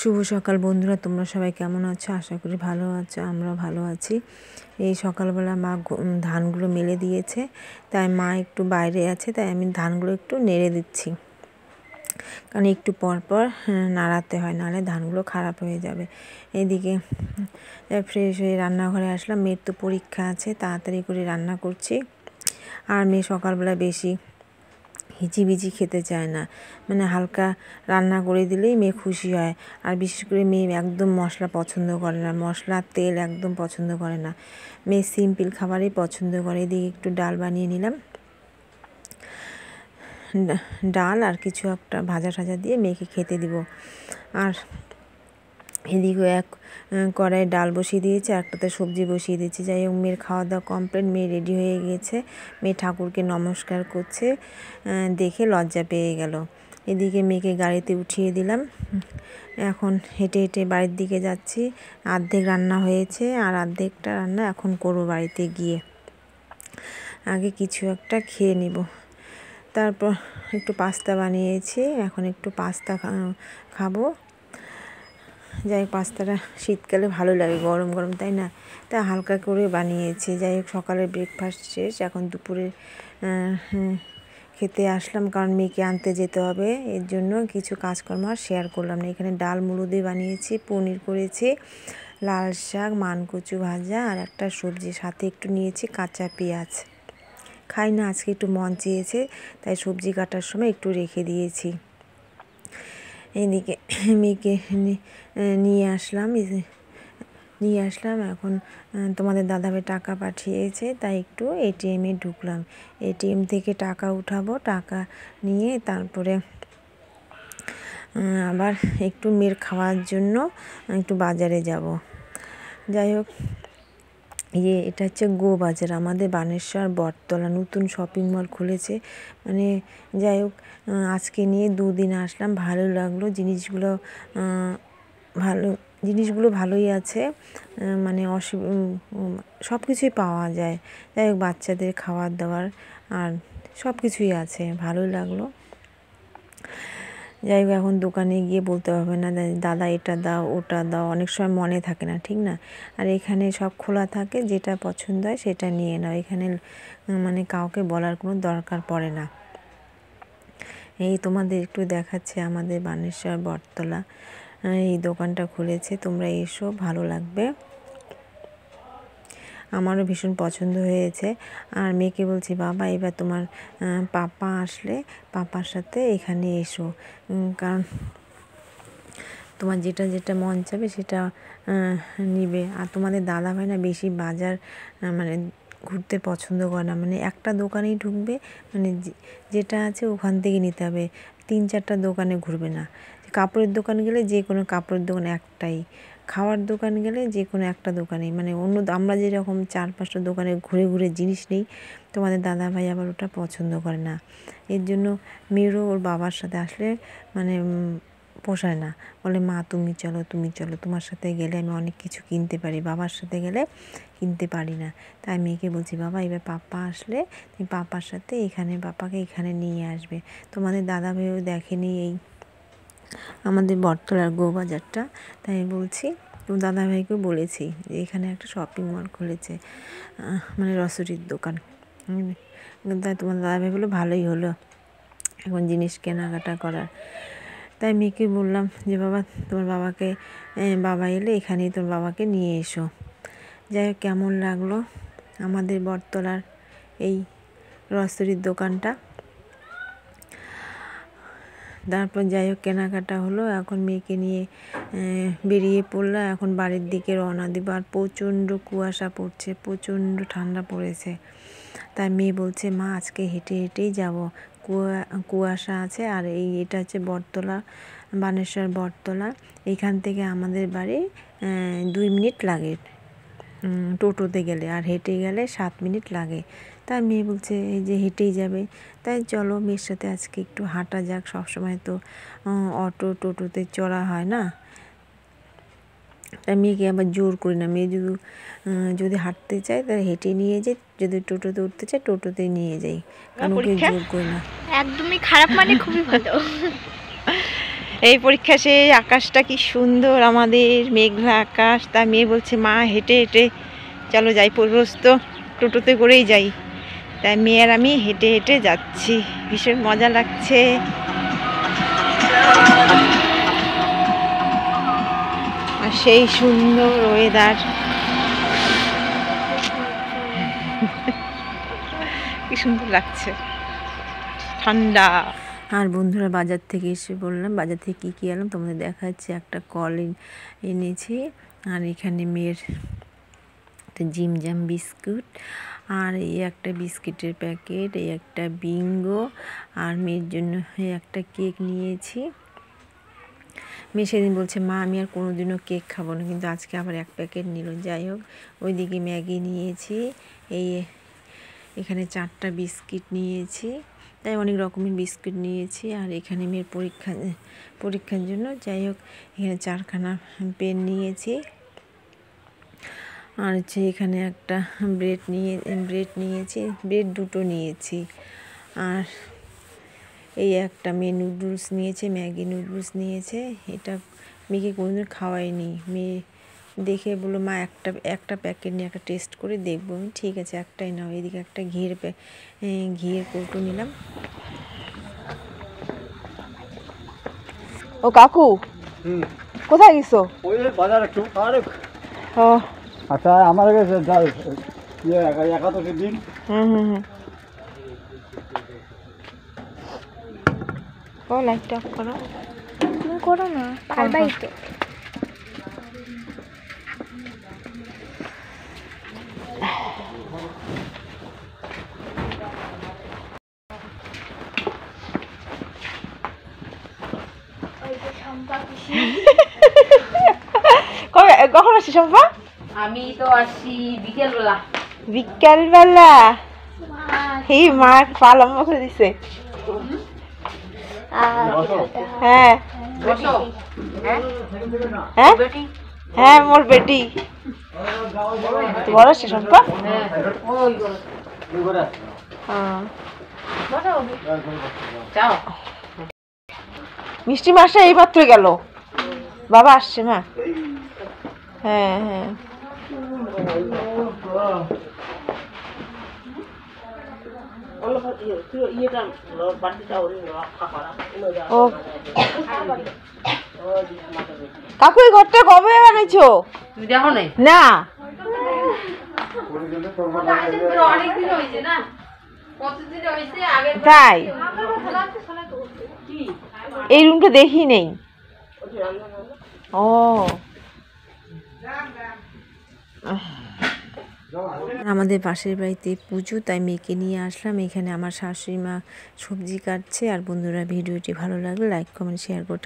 শুভ সকাল বন্ধুরা, তোমরা সবাই কেমন আছো? আশা করি ভালো আছো। আমরা ভালো আছি। এই সকালবেলা মা ধানগুলো মেলে দিয়েছে, তাই মা একটু বাইরে আছে, তাই আমি ধানগুলো একটু নেড়ে দিচ্ছি, কারণ একটু পর পর নাড়াতে হয়, নাহলে ধানগুলো খারাপ হয়ে যাবে। এদিকে ফ্রেশ হয়ে রান্নাঘরে আসলাম। মেয়ের তো পরীক্ষা আছে, তাড়াতাড়ি করে রান্না করছি। আর মেয়ে সকালবেলা বেশি হিচিবিচি খেতে চায় না, মানে হালকা রান্না করে দিলেই মেয়ে খুশি হয়। আর বিশেষ করে মেয়ে একদম মশলা পছন্দ করে না, মশলা তেল একদম পছন্দ করে না। মেয়ে সিম্পল খাবারই পছন্দ করে। এদিকে একটু ডাল বানিয়ে নিলাম, ডাল আর কিছু একটা ভাজা টাজা দিয়ে মেয়েকে খেতে দিব। আর এদিকে এক কড়াই ডাল বসিয়ে দিয়েছি, একটাতে সবজি বসিয়ে দিয়েছি। যাই হোক, মেয়ের খাওয়া দাওয়া কমপ্লিট, মেয়ে রেডি হয়ে গিয়েছে। মেয়ে ঠাকুরকে নমস্কার করছে, দেখে লজ্জা পেয়ে গেল। এদিকে মেয়েকে গাড়িতে উঠিয়ে দিলাম। এখন হেঁটে হেঁটে বাড়ির দিকে যাচ্ছি। অর্ধেক রান্না হয়েছে আর অর্ধেকটা রান্না এখন করবো বাড়িতে গিয়ে। আগে কিছু একটা খেয়ে নিব। তারপর একটু পাস্তা বানিয়েছি, এখন একটু পাস্তা খাবো। যাই হোক, পাস্তাটা শীতকালে ভালো লাগে, গরম গরম, তাই না? তাই হালকা করে বানিয়েছি। যাই হোক, সকালের ব্রেকফাস্ট শেষ, এখন দুপুরে খেতে আসলাম, কারণ মেয়েকে আনতে যেতে হবে। এর জন্য কিছু কাজকর্ম আর শেয়ার করলাম না। এখানে ডাল মুলো দিয়ে বানিয়েছি, পনির করেছি, লাল শাক, মানকচু ভাজা আর একটা সবজি, সাথে একটু নিয়েছি কাঁচা পেঁয়াজ। খাই না, আজকে একটু মন চেয়েছে, তাই সবজি কাটার সময় একটু রেখে দিয়েছি। এদিকে মেয়েকে নিয়ে আসলাম। এখন তোমাদের দাদাভাই টাকা পাঠিয়েছে, তাই একটু এটিএমে ঢুকলাম। এটিএম থেকে টাকা উঠাবো, টাকা নিয়ে তারপরে আবার একটু মেয়ের খাওয়ার জন্য একটু বাজারে যাব। যাই হোক, এটা হচ্ছে গো বাজার, আমাদের বানেশ্বর বটতলা নতুন শপিং মল খুলেছে। মানে যাই হোক, আজকে নিয়ে 2 দিন আসলাম, ভালো লাগলো। জিনিসগুলো ভালোই আছে, মানে সব কিছুই পাওয়া যায়। যাই হোক, বাচ্চাদের খাবার দাবার আর সব কিছুই আছে, ভালোই লাগলো। যাই হোক, এখন দোকানে গিয়ে বলতে হবে না দাদা এটা দাও ওটা দাও, অনেক সময় মনে থাকে না, ঠিক না? আর এখানে সব খোলা থাকে, যেটা পছন্দ হয় সেটা নিয়ে নাও। এখানে মানে কাউকে বলার কোনো দরকার পড়ে না। এই তোমাদের একটু দেখাচ্ছে আমাদের বানেশ্বর বটতলা, এই দোকানটা খুলেছে, তোমরা এসো, ভালো লাগবে। আমারও ভীষণ পছন্দ হয়েছে। আর মেয়েকে বলছি, বাবা এবার তোমার পাপা আসলে পাপার সাথে এখানে এসো, কারণ তোমার যেটা যেটা মন চাবে সেটা নিবে। আর তোমাদের দাদাভাই না বেশি বাজার মানে ঘুরতে পছন্দ করে না, মানে একটা দোকানেই ঢুকবে, মানে যেটা আছে ওখান থেকে নিতে হবে, 3-4টা দোকানে ঘুরবে না। কাপড়ের দোকান গেলে যে কোনো কাপড়ের দোকান একটাই, খাওয়ার দোকান গেলে যে কোনো একটা দোকানেই, মানে আমরা যেরকম 4-5টা দোকানে ঘুরে ঘুরে জিনিস নিই, তোমাদের দাদাভাই আবার ওটা পছন্দ করে না। এর জন্য মেয়েরও ওর বাবার সাথে আসলে মানে পোষায় না, বলে মা তুমি চলো, তোমার সাথে গেলে আমি অনেক কিছু কিনতে পারি, বাবার সাথে গেলে কিনতে পারি না। তাই মেয়েকে বলছি, বাবা এবার পাপা আসলে তুমি পাপার সাথে পাপাকে এখানে নিয়ে আসবে। তোমাদের দাদাভাইও দেখেনি এই আমাদের বটতলার গো বাজারটা, তাই বলছি। তো দাদাভাইকেও বলেছি যে এখানে একটা শপিং মল খুলেছে, মানে রসুরির দোকান। তাই তোমার দাদাভাই বললো ভালোই হলো এখন জিনিস কেনাকাটা করার। তাই মেয়েকে বললাম যে বাবা তোমার বাবা এলে এখানেই তোর বাবাকে নিয়ে এসো। যাই হোক, কেমন লাগলো আমাদের বটতলার এই রসুরির দোকানটা। তারপর যাই হোক, কেনাকাটা হলো, এখন মেয়েকে নিয়ে বেরিয়ে পড়লাম, এখন বাড়ির দিকে রওনা দিব। আর প্রচণ্ড কুয়াশা পড়ছে, প্রচণ্ড ঠান্ডা পড়েছে। তাই মেয়ে বলছে, মা আজকে হেঁটে হেঁটেই যাব, কুয়াশা আছে। আর এটা হচ্ছে বটতলা, বানেশ্বর বটতলা। এখান থেকে আমাদের বাড়ি 2 মিনিট লাগে টোটোতে গেলে, আর হেঁটে গেলে 7 মিনিট লাগে। তাই মেয়ে বলছে এই যে হেঁটেই যাবে, তাই চলো মেয়ের সাথে আজকে একটু হাঁটা যাক। সবসময় তো টোটোতে চড়া হয় না, তাই মেয়েকে আবার জোর করি না। মেয়ে যদি হাঁটতে চায় তাহলে হেঁটে নিয়ে যাই, যদি টোটোতে উঠতে চায় টোটোতেই নিয়ে যাই, কারণ ওকে জোর করি না। একদমই খারাপ মানে খুবই ভালো। এই পরীক্ষা শেষ, আকাশটা কি সুন্দর আমাদের, মেঘলা আকাশ। তা মেয়ে বলছে মা হেঁটে হেঁটে চলো যাই, রোজ তো টোটোতে করেই যাই, তাই মেয়ে আর আমি হেঁটে হেঁটে যাচ্ছি, ভীষণ মজা লাগছে। আর সেই সুন্দর ওয়েদার, কি সুন্দর লাগছে, ঠান্ডা। আর বন্ধুরা বাজার থেকে এসে বললাম, বাজার থেকে কী কী এলাম তোমাদের দেখাচ্ছি। একটা কল এনেছি, আর এখানে মেয়ের একটা জিমজাম বিস্কুট, আর এই একটা বিস্কিটের প্যাকেট, এই একটা বিঙ্গো, আর মেয়ের জন্য এই একটা কেক নিয়েছি। মেয়ে সেদিন বলছে মা আমি আর কোনোদিনও কেক খাবো না, কিন্তু আজকে আবার এক প্যাকেট নিল। যাই হোক, ওইদিকে ম্যাগি নিয়েছি, এখানে 4টা বিস্কিট নিয়েছি, তাই অনেক রকমের বিস্কুট নিয়েছি। আর এখানে মেয়ের পরীক্ষার জন্য, যাই হোক, এখানে 4খানা পেন নিয়েছি। আর হচ্ছে এখানে একটা ব্রেড নিয়েছি, ব্রেড 2টো নিয়েছি। আর এই একটা মেয়ে নুডলস নিয়েছে, ম্যাগি নুডলস নিয়েছে। এটা মেয়েকে কোনোদিন খাওয়াইনি, মেয়ে দেখে বললো মা একটা প্যাকেট নিয়ে একটা টেস্ট করে দেখবো। আমি ঠিক আছে একটাই নাও। এদিকে একটা ঘিয়ের কৌটো নিলাম। ও কাকু কোথায় গেছো? ওই বাজারে একটু আরে ও আচ্ছা আমার কাছে একাদশের দিন ও লাইটটা অফ করো, তুমি করো না, পারবাই তো। কখন আসছি শম্পা? আমি তো আসছি বিকেলবেলা। বিকালবেলা? এই মা পা লম্বা করে দিছে। হ্যাঁ হ্যাঁ হ্যাঁ মোর বেটি বড় আছে শম্পা। মিষ্টি মাসে এই মাত্র গেল, বাবা আসছে মা। হ্যাঁ হ্যাঁ ও কাকু এই ঘরটা কবে বানাইছো? তুমি দেখো নাই? না অনেকদিন হয়েছে না, কতদিন হয়েছে আগে তাই এই রুমটা দেখি নেই। ও আমাদের পাশের বাড়িতে পুজো, তাই মেয়েকে নিয়ে আসলাম। এখানে আমার শাশুড়ি মা সবজি কাটছে। আর বন্ধুরা ভিডিওটি ভালো লাগলে লাইক কমেন্ট শেয়ার করো।